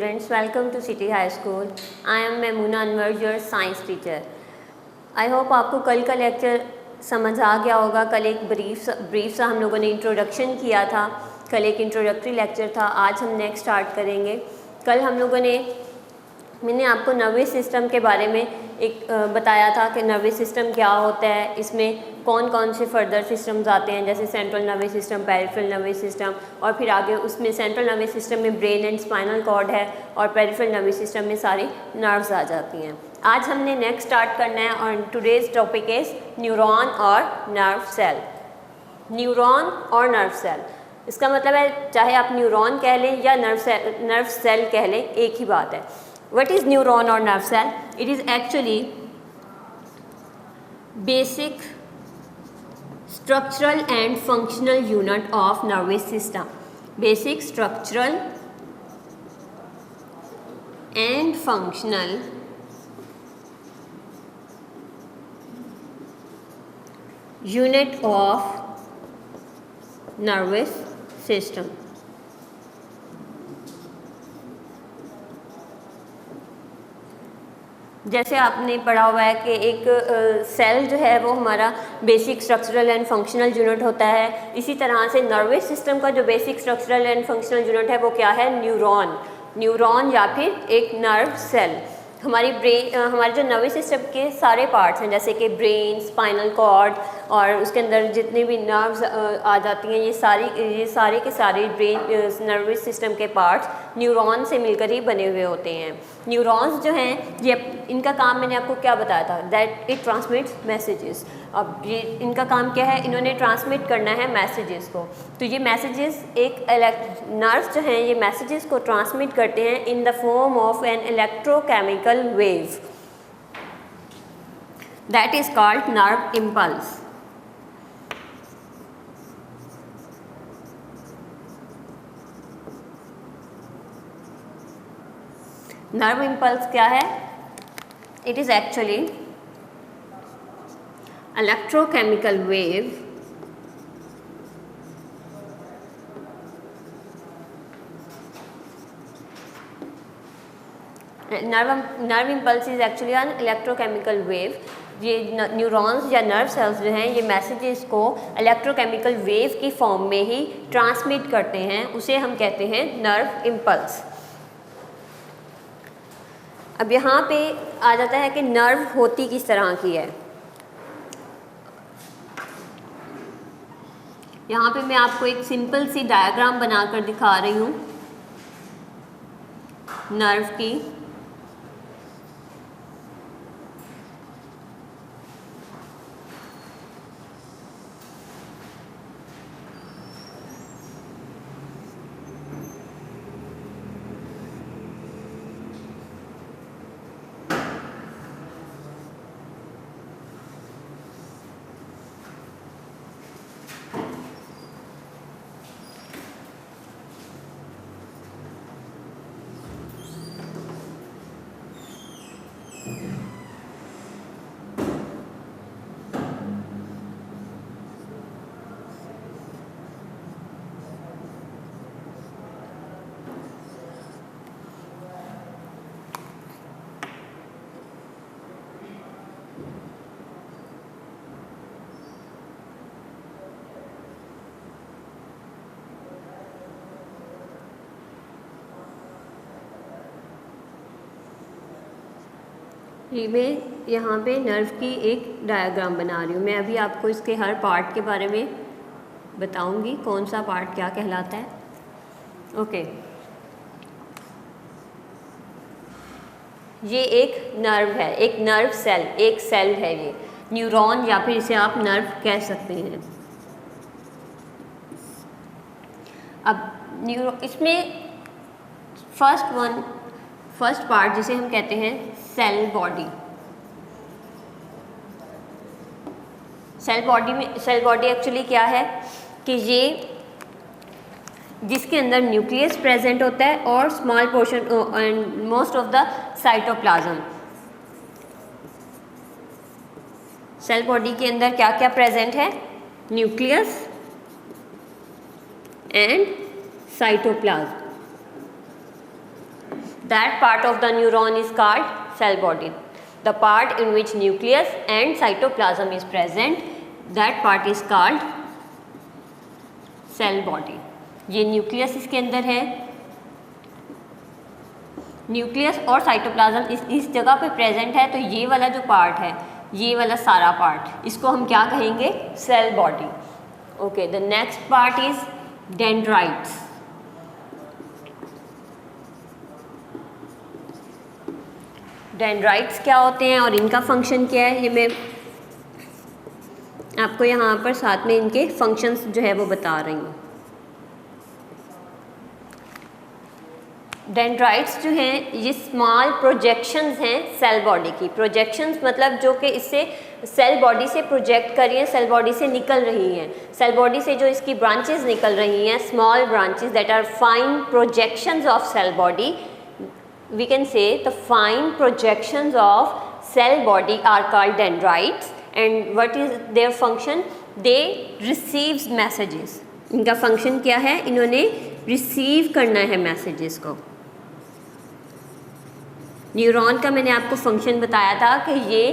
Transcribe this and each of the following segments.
students, welcome to City High School. I am Memuna Anwar, your science teacher. I hope आपको कल का lecture समझ आ गया होगा। कल एक ब्रीफ सा हम लोगों ने इंट्रोडक्शन किया था, कल एक इंट्रोडक्टरी लेक्चर था। आज हम नेक्स्ट स्टार्ट करेंगे। कल हम लोगों ने मैंने आपको नर्वस सिस्टम के बारे में एक बताया था कि नर्वस सिस्टम क्या होता है, इसमें कौन कौन से फर्दर सिस्टम्स आते हैं, जैसे central nervous system, peripheral nervous system, और फिर आगे उसमें सेंट्रल नर्वस सिस्टम में ब्रेन एंड स्पाइनल कॉर्ड है और पेरिफेरल नर्वस सिस्टम में सारी नर्व्स आ जाती हैं। आज हमने नेक्स्ट स्टार्ट करना है और टुडेज टॉपिक इज़ न्यूरॉन और नर्व सेल। न्यूरॉन और नर्व सेल, इसका मतलब है चाहे आप न्यूरॉन कह लें या नर्व सेल कह लें, एक ही बात है। What is neuron or nerve cell? It is actually basic structural and functional unit of nervous system. Basic structural and functional unit of nervous system. जैसे आपने पढ़ा हुआ है कि एक सेल जो है वो हमारा basic structural and functional unit होता है, इसी तरह से नर्वस सिस्टम का जो basic structural and functional unit है वो क्या है? न्यूरॉन या फिर एक नर्व सेल। हमारे जो नर्वस सिस्टम के सारे पार्ट्स हैं, जैसे कि ब्रेन, स्पाइनल कॉर्ड और उसके अंदर जितने भी नर्व्स आ जाती हैं, ये सारे के सारे ब्रेन नर्वस सिस्टम के पार्ट्स न्यूरॉन से मिलकर ही बने हुए होते हैं। न्यूरॉन्स जो हैं ये इनका काम मैंने आपको क्या बताया था, दैट इट ट्रांसमिट्स मैसेजेस। अब ये इनका काम क्या है? इन्होंने ट्रांसमिट करना है मैसेजेस को। तो ये मैसेजेस नर्व्स जो हैं ये मैसेजेस को ट्रांसमिट करते हैं in the form of an electrochemical wave, that is called nerve impulse. Nerve impulse क्या है? It is actually electrochemical wave nerve impulse is actually an electrochemical wave. ये न्यूरॉन्स या नर्व सेल्स जो हैं ये मैसेजेस को इलेक्ट्रोकेमिकल वेव की form में ही ट्रांसमिट करते हैं, उसे हम कहते हैं नर्व इम्पल्स। अब यहाँ पे आ जाता है कि नर्व होती किस तरह की है। यहाँ पे मैं आपको एक सिंपल सी डायग्राम बनाकर दिखा रही हूँ नर्व की। ये मैं यहाँ पे नर्व की एक डायग्राम बना रही हूँ। मैं अभी आपको इसके हर पार्ट के बारे में बताऊँगी, कौन सा पार्ट क्या कहलाता है। ओके, ये एक नर्व है, एक नर्व सेल, एक सेल है ये न्यूरॉन या फिर इसे आप नर्व कह सकते हैं। अब इसमें फर्स्ट पार्ट जिसे हम कहते हैं सेल बॉडी एक्चुअली क्या है कि ये जिसके अंदर न्यूक्लियस प्रेजेंट होता है और small portion and most of the cytoplasm. Cell body के अंदर क्या क्या प्रेजेंट है? Nucleus and cytoplasm. That part of the neuron is called cell body. The part in which nucleus and cytoplasm is present, that part is called cell body. ये nucleus इसके अंदर है, nucleus और साइटोप्लाज्म इस जगह पे present है, तो ये वाला जो पार्ट है, ये वाला सारा पार्ट, इसको हम क्या कहेंगे? Cell body. Okay, the next part is dendrites. Dendrites क्या होते हैं और इनका फंक्शन क्या है, ये मैं आपको यहाँ पर साथ में इनके फंक्शंस जो है वो बता रही हूँ. डेंड्राइट्स जो हैं ये स्मॉल प्रोजेक्शंस हैं सेल बॉडी की. प्रोजेक्शंस मतलब जो कि इससे सेल बॉडी से प्रोजेक्ट कर रही हैं, सेल बॉडी से निकल रही हैं. सेल बॉडी से जो इसकी ब्रांचेस निकल रही हैं, small branches that are fine projections of cell body. We can say the fine projections of cell body are called dendrites. And what is their function? They receives messages. इनका function क्या है? इन्होंने receive करना है messages को. Neuron का मैंने आपको फंक्शन बताया था कि ये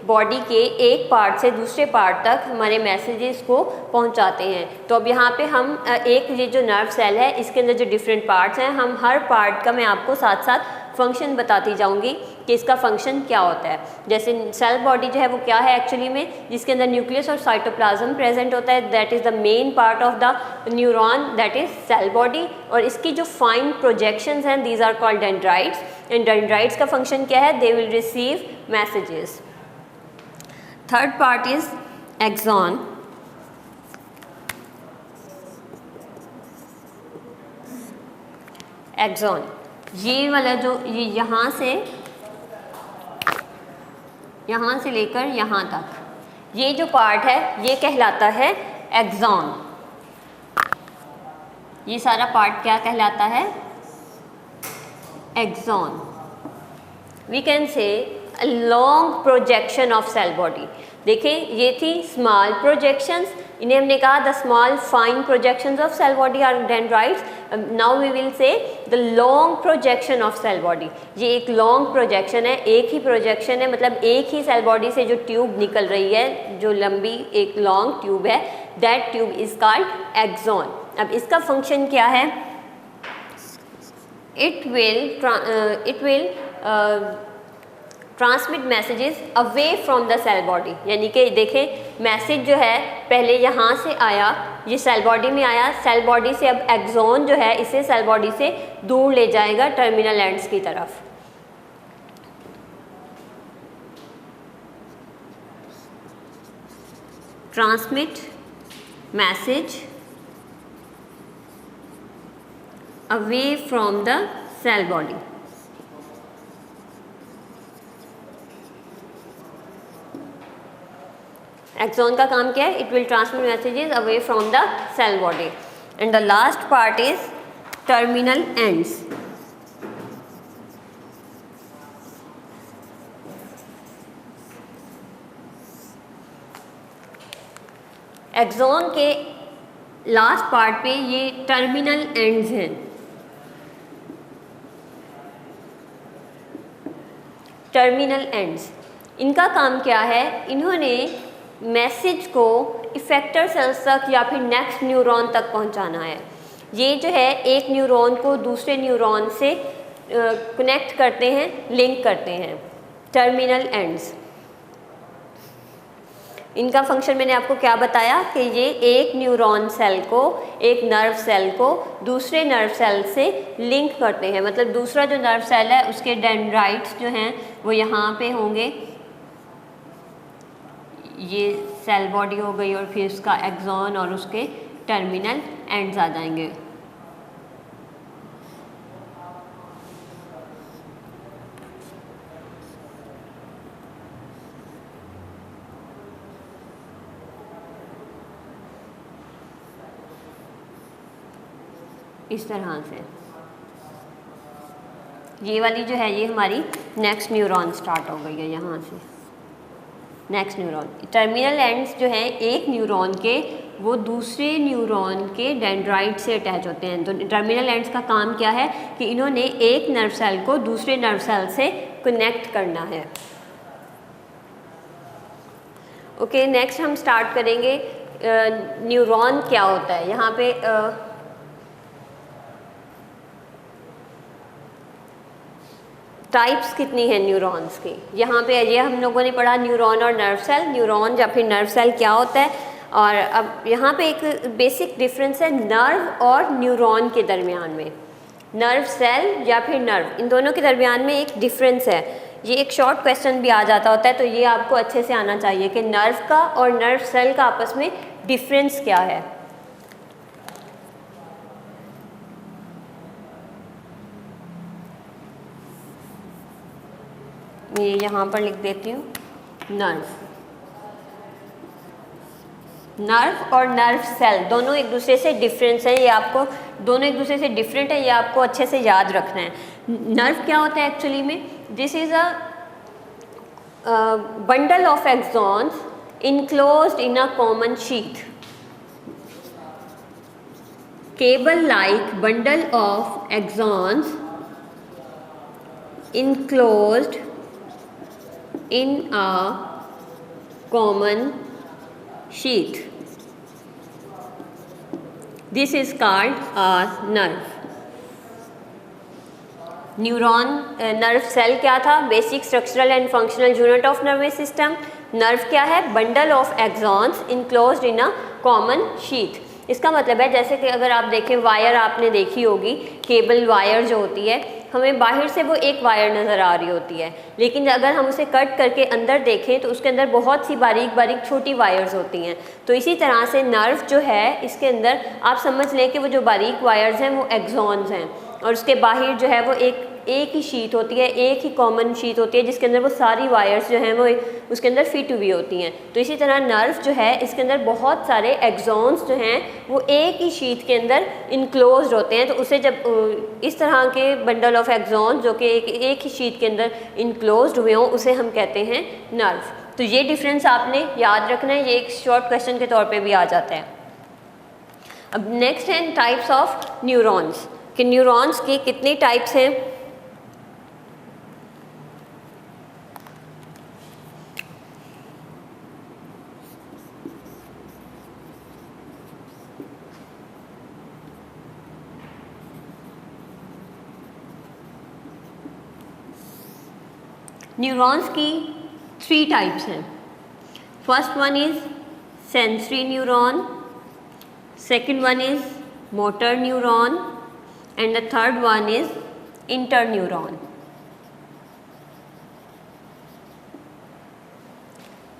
बॉडी के एक पार्ट से दूसरे पार्ट तक हमारे मैसेजेस को पहुंचाते हैं. तो अब यहाँ पे हम एक ये जो नर्व सेल है इसके अंदर जो डिफरेंट पार्ट्स हैं, हम हर पार्ट का मैं आपको साथ साथ फंक्शन बताती जाऊंगी कि इसका फंक्शन क्या होता है. जैसे सेल बॉडी जो है वो क्या है एक्चुअली में, जिसके अंदर न्यूक्लियस और साइटोप्लाज्म प्रेजेंट होता है, that is the main part of the neuron, that is cell body. और इसकी जो फाइन प्रोजेक्शंस हैं, these are called dendrites. And dendrites का फंक्शन क्या है? They will receive messages. Third part is axon. Axon ये वाला जो ये यहाँ से लेकर यहाँ तक ये जो पार्ट है ये कहलाता है एक्सॉन. ये सारा पार्ट क्या कहलाता है? Axon. We can say a long projection of cell body. देखें ये थी small projections, इन्हें हमने कहा the small fine projections of cell body are dendrites. Now we will say the long projection of cell body. ये एक long projection है, एक ही projection है, मतलब एक ही cell body से जो ट्यूब निकल रही है, जो लंबी एक long ट्यूब है, that tube is called axon. अब इसका function क्या है? It will transmit messages away from the cell body. यानी कि देखें मैसेज जो है पहले यहाँ से आया, ये सेल बॉडी में आया, सेल बॉडी से अब एक्सॉन जो है इसे सेल बॉडी से दूर ले जाएगा टर्मिनल एंड्स की तरफ. Transmit message away from the cell body. Axon का काम क्या है? It will transmit messages away from the cell body. And the last part is terminal ends. Axon के लास्ट पार्ट पे ये टर्मिनल एंड्स हैं. टर्मिनल एंड्स इनका काम क्या है? इन्होंने मैसेज को इफेक्टर सेल्स तक या फिर नेक्स्ट न्यूरॉन तक पहुंचाना है. ये जो है एक न्यूरॉन को दूसरे न्यूरॉन से कनेक्ट करते हैं, लिंक करते हैं. टर्मिनल एंड्स इनका फंक्शन मैंने आपको क्या बताया कि ये एक न्यूरॉन सेल को, एक नर्व सेल को दूसरे नर्व सेल से लिंक करते हैं. मतलब दूसरा जो नर्व सेल है उसके डेंड्राइट्स जो हैं वो यहाँ पे होंगे. ये सेल बॉडी हो गई और फिर उसका एक्सॉन और उसके टर्मिनल एंड्स आ जाएंगे. इस तरह से ये वाली जो है ये हमारी नेक्स्ट न्यूरॉन स्टार्ट हो गई है. यहाँ से नेक्स्ट न्यूरॉन, टर्मिनल एंड्स जो हैं एक न्यूरॉन के वो दूसरे न्यूरॉन के डेंड्राइट से अटैच होते हैं। तो टर्मिनल एंड्स का काम क्या है कि इन्होंने एक नर्व सेल को दूसरे नर्व सेल से कनेक्ट करना है। ओके, नेक्स्ट हम स्टार्ट करेंगे न्यूरॉन क्या होता है। यहाँ पे टाइप्स कितनी हैं न्यूरॉन्स की। यहाँ पे ये हम लोगों ने पढ़ा न्यूरॉन और नर्व सेल, न्यूरॉन या फिर नर्व सेल क्या होता है। और अब यहाँ पे एक बेसिक डिफरेंस है नर्व और न्यूरॉन के दरमियान में। नर्व सेल या फिर नर्व, इन दोनों के दरमियान में एक डिफरेंस है। ये एक शॉर्ट क्वेश्चन भी आ जाता होता है, तो ये आपको अच्छे से आना चाहिए कि नर्व का और नर्व सेल का आपस में डिफरेंस क्या है। ये यहाँ पर लिख देती हूँ, नर्व और नर्व सेल दोनों एक दूसरे से डिफरेंस है। ये आपको दोनों एक दूसरे से डिफरेंट है, ये आपको अच्छे से याद रखना है। नर्व क्या होता है एक्चुअली में, this is a bundle of axons enclosed in a common sheath. Cable-like bundle of axons enclosed in a common sheath. This is called a nerve. Neuron nerve cell क्या था, basic structural and functional unit of nervous system. Nerve क्या है, bundle of axons enclosed in a common sheath. इसका मतलब है जैसे कि अगर आप देखें वायर आपने देखी होगी, केबल वायर जो होती है, हमें बाहर से वो एक वायर नज़र आ रही होती है, लेकिन अगर हम उसे कट करके अंदर देखें तो उसके अंदर बहुत सी बारीक बारीक छोटी वायर्स होती हैं। तो इसी तरह से नर्व जो है, इसके अंदर आप समझ लें कि वो जो बारीक वायर्स हैं वो एक्सॉन्स हैं, और उसके बाहर जो है वो एक ही शीट होती है, एक ही कॉमन शीट होती है जिसके अंदर वो सारी वायर्स जो हैं वो उसके अंदर फिट हुई होती हैं। तो इसी तरह नर्व जो है, इसके अंदर बहुत सारे एक्सॉन्स जो हैं वो एक ही शीट के अंदर इनक्लोज्ड होते हैं। तो उसे जब इस तरह के बंडल ऑफ एक्सॉन्स जो कि एक ही शीट के अंदर इनक्लोज्ड हुए हों, उसे हम कहते हैं नर्व। तो ये डिफरेंस आपने याद रखना है, ये एक शॉर्ट क्वेश्चन के तौर पर भी आ जाता है। अब नेक्स्ट है टाइप्स ऑफ न्यूरॉन्स, कि न्यूरॉन्स की कितनी टाइप्स हैं। न्यूरॉन्स की 3 टाइप्स हैं। First one is sensory neuron, second one is motor neuron, and the third one is interneuron.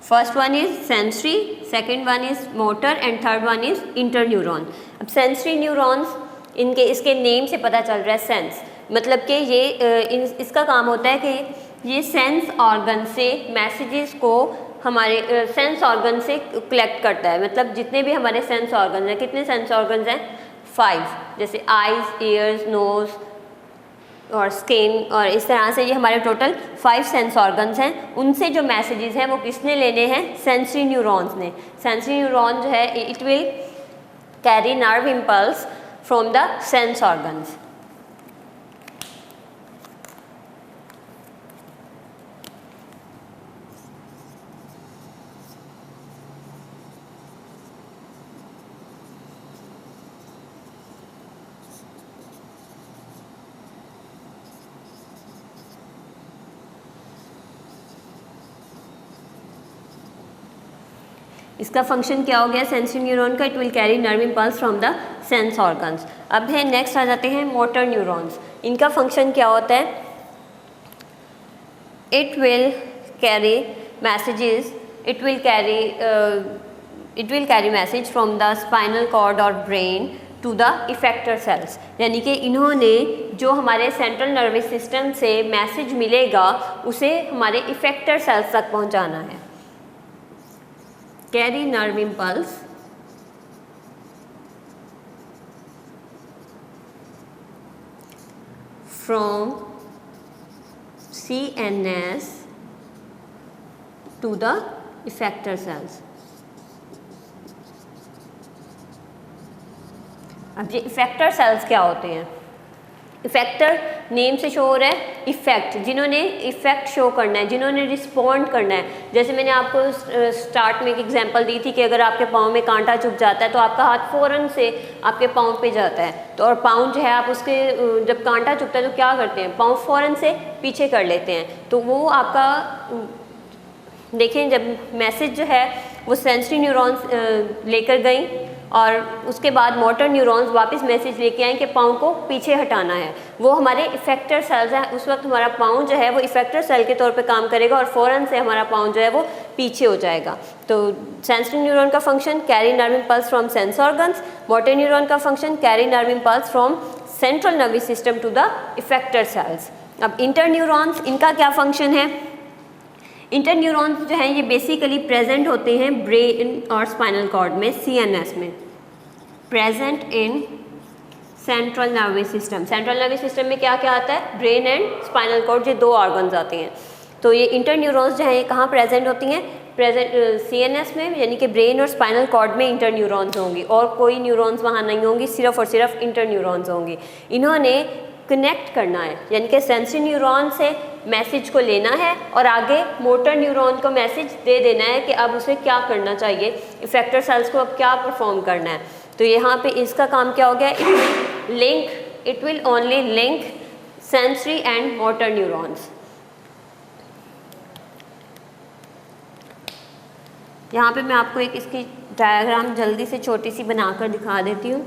First one is sensory, second one is motor and third one is interneuron. अब sensory neurons इसके name से पता चल रहा है sense, मतलब कि ये इसका काम होता है कि ये सेंस ऑर्गन से मैसेजेस को हमारे सेंस ऑर्गन से कलेक्ट करता है। मतलब जितने भी हमारे सेंस ऑर्गन हैं, कितने सेंस ऑर्गन हैं, 5, जैसे आइज़, ईयर्स, नोज़ और स्किन, और इस तरह से ये हमारे टोटल 5 सेंस ऑर्गन्स हैं। उनसे जो मैसेजेस हैं वो किसने लेने हैं, सेंसरी न्यूरॉन्स ने। सेंसरी न्यूरॉन जो है, it will carry nerve impulse from the sense organs. इसका फंक्शन क्या हो गया सेंसरी न्यूरॉन का, it will carry nerve impulse from the sense organs. अब है नेक्स्ट आ जाते हैं मोटर न्यूरॉन्स। इनका फंक्शन क्या होता है, it will carry messages, it will carry message from the spinal cord और brain to the effector cells. यानी कि इन्होंने जो हमारे सेंट्रल नर्वस सिस्टम से मैसेज मिलेगा उसे हमारे इफेक्टर सेल्स तक पहुंचाना है। Carry nerve impulse from CNS to the effector cells. अब ये इफेक्टर सेल्स क्या होते हैं? इफेक्टर नेम से शो हो रहा है इफ़ेक्ट, जिन्होंने इफ़ेक्ट शो करना है, जिन्होंने रिस्पॉन्ड करना है। जैसे मैंने आपको स्टार्ट में एक एग्जांपल दी थी कि अगर आपके पाँव में कांटा चुभ जाता है तो आपका हाथ फ़ौरन से आपके पाँव पे जाता है, तो और पाँव जो है आप उसके जब कांटा चुभता है तो क्या करते हैं, पाँव फ़ौरन से पीछे कर लेते हैं। तो वो आपका देखें जब मैसेज जो है वो सेंसरी न्यूरॉन्स लेकर गई और उसके बाद मोटर न्यूरॉन्स वापस मैसेज लेके आए कि पाँव को पीछे हटाना है, वो हमारे इफेक्टर सेल्स हैं। उस वक्त हमारा पाँव जो है वो इफेक्टर सेल के तौर पे काम करेगा और फ़ौरन से हमारा पाँव जो है वो पीछे हो जाएगा। तो सेंसरी न्यूरॉन का function carry nerve impulse from sense organs, motor neuron का function carry nerve impulse from central nervous system to the effector cells. अब इंटर न्यूरॉन्स, इनका क्या फंक्शन है? इंटर न्यूरॉन्स जो हैं ये बेसिकली प्रेजेंट होते हैं ब्रेन और स्पाइनल कॉर्ड में, CNS में, present in central nervous system. Central nervous system में क्या क्या आता है? ब्रेन एंड स्पाइनल कॉर्ड, ये दो ऑर्गन्स आते हैं। तो ये इंटर न्यूरॉन्स जो हैं ये कहाँ प्रेजेंट होती हैं? प्रेजेंट CNS में, यानी कि ब्रेन और स्पाइनल कॉर्ड में इंटर न्यूरॉन्स होंगी और कोई न्यूरॉन्स वहाँ नहीं होंगी, सिर्फ और सिर्फ इंटर न्यूरॉन्स होंगी। इन्होंने कनेक्ट करना है, यानी कि सेंसरी न्यूरॉन से मैसेज को लेना है और आगे मोटर न्यूरॉन को मैसेज दे देना है कि अब उसे क्या करना चाहिए, इफेक्टर सेल्स को अब क्या परफॉर्म करना है। तो यहाँ पे इसका काम क्या हो गया? It will only link sensory and motor neurons. यहाँ पे मैं आपको एक इसकी डायग्राम जल्दी से छोटी सी बनाकर दिखा देती हूँ।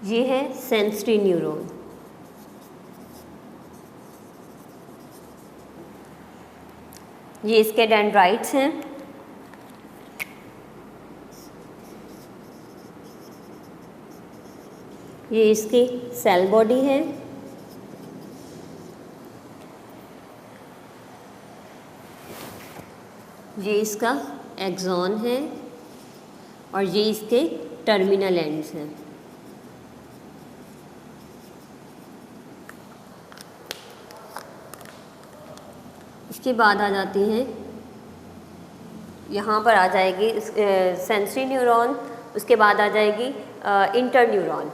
ये है सेंसरी न्यूरॉन, ये इसके डेंड्राइट्स हैं। ये इसकी सेल बॉडी है। ये इसका एक्सॉन है और ये इसके टर्मिनल एंड्स हैं। इसके बाद आ जाती हैं, यहाँ पर आ जाएगी सेंसरी न्यूरॉन, उसके बाद आ जाएगी इंटर न्यूरॉन।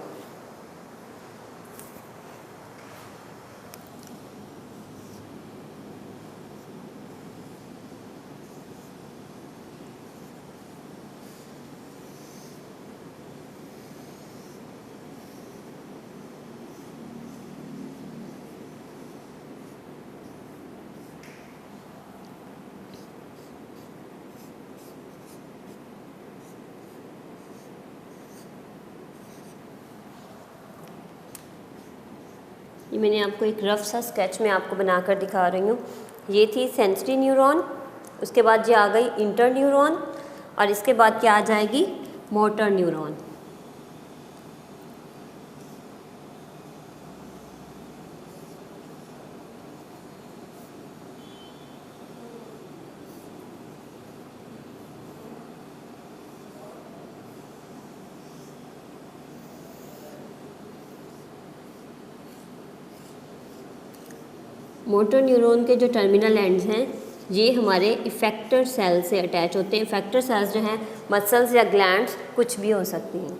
ये मैंने आपको एक रफ सा स्केच में आपको बनाकर दिखा रही हूँ। ये थी सेंसरी न्यूरॉन, उसके बाद ये आ गई इंटर न्यूरॉन और इसके बाद क्या आ जाएगी? Motor neuron. मोटर न्यूरॉन के जो टर्मिनल एंड्स हैं ये हमारे इफेक्टर सेल से अटैच होते हैं। इफेक्टर सेल्स जो हैं मसल्स या ग्लैंड्स कुछ भी हो सकती हैं।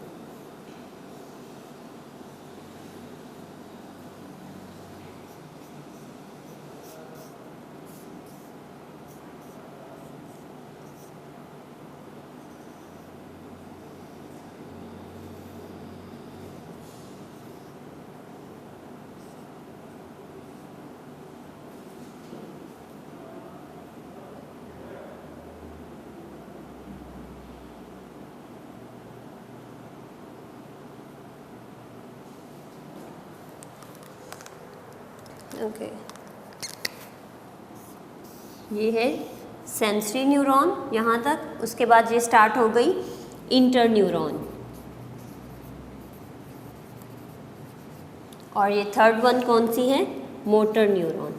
ओके, ये है सेंसरी न्यूरॉन यहाँ तक, उसके बाद ये स्टार्ट हो गई इंटर न्यूरॉन, और ये थर्ड वन कौन सी है, मोटर न्यूरॉन।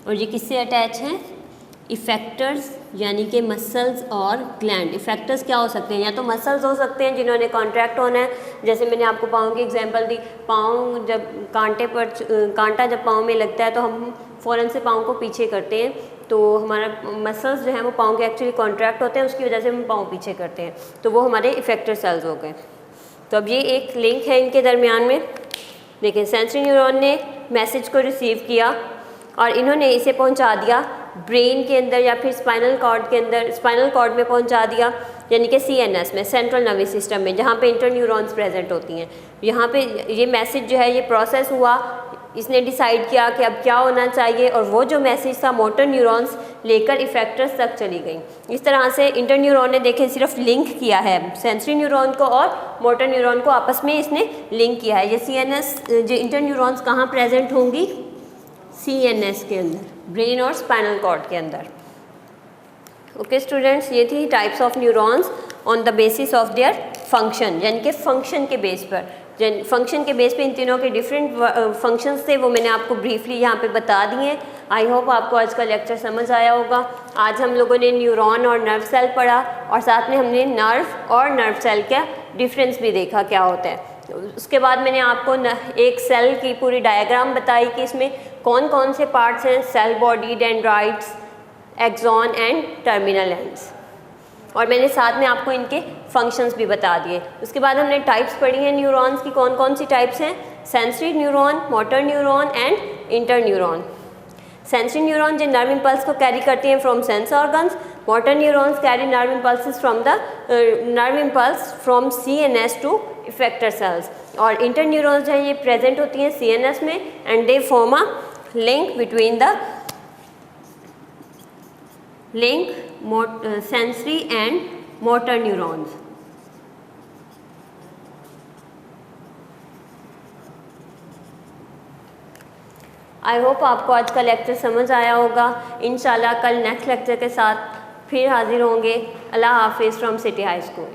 और ये किससे अटैच है, इफेक्टर्स यानी कि मसल्स और ग्लैंड। इफेक्टर्स क्या हो सकते हैं, या तो मसल्स हो सकते हैं जिन्होंने कॉन्ट्रैक्ट होना है, जैसे मैंने आपको पाँव की एग्जांपल दी, पाँव जब कांटा जब पाँव में लगता है तो हम फ़ौरन से पाँव को पीछे करते हैं, तो हमारा मसल्स जो हैं वो पाँव के एक्चुअली कॉन्ट्रैक्ट होते हैं, उसकी वजह से हम पाँव पीछे करते हैं, तो वो हमारे इफेक्टर सेल्स हो गए। तो अब ये एक लिंक है इनके दरमियान में। देखिए सेंसरी न्यूरॉन ने मैसेज को रिसीव किया और इन्होंने इसे पहुंचा दिया ब्रेन के अंदर या फिर स्पाइनल कॉर्ड के अंदर, स्पाइनल कॉर्ड में पहुंचा दिया, यानी कि CNS में, सेंट्रल नर्वस सिस्टम में, जहाँ पे इंटर न्यूरॉन्स प्रेजेंट होती हैं। यहाँ पे ये मैसेज जो है ये प्रोसेस हुआ, इसने डिसाइड किया कि अब क्या होना चाहिए, और वो जो मैसेज था मोटर न्यूरॉन्स लेकर इफेक्टर्स तक चली गई। इस तरह से इंटर न्यूरॉन ने देखें सिर्फ लिंक किया है सेंसरी न्यूरॉन को और मोटर न्यूरॉन को, आपस में इसने लिंक किया है। ये CNS जो इंटर न्यूरॉन्स कहाँ प्रेजेंट होंगी, CNS के अंदर, ब्रेन और स्पाइनल कॉर्ड के अंदर। ओके स्टूडेंट्स, ये थी types of neurons on the basis of their function, यानी कि फंक्शन के बेस पर। फंक्शन के बेस पे इन तीनों के डिफरेंट फंक्शंस थे, वो मैंने आपको ब्रीफली यहाँ पे बता दिए। आई होप आपको आज का लेक्चर समझ आया होगा। आज हम लोगों ने न्यूरॉन और नर्व सेल पढ़ा, और साथ में हमने नर्व और नर्व सेल का डिफरेंस भी देखा क्या होता है। उसके बाद मैंने आपको एक सेल की पूरी डायग्राम बताई कि इसमें कौन कौन से पार्ट्स हैं, cell body, dendrites, axon and terminal ends, और मैंने साथ में आपको इनके फंक्शंस भी बता दिए। उसके बाद हमने टाइप्स पढ़ी हैं न्यूरॉन्स की, कौन कौन सी टाइप्स हैं, sensory neuron, motor neuron and inter neuron. Sensory neuron जो नर्व इम्पल्स को कैरी करती हैं from sense organs, motor neurons carry nerve impulse from CNS to effector cells, और इंटर न्यूरॉन्स जो है ये प्रेजेंट होती हैं CNS में, and they form a link between the sensory and motor neurons. I hope आपको आज का लेक्चर समझ आया होगा। इंशाल्लाह कल नेक्स्ट लेक्चर के साथ फिर हाजिर होंगे। अल्लाह हाफिज़ फ्रॉम सिटी हाई स्कूल।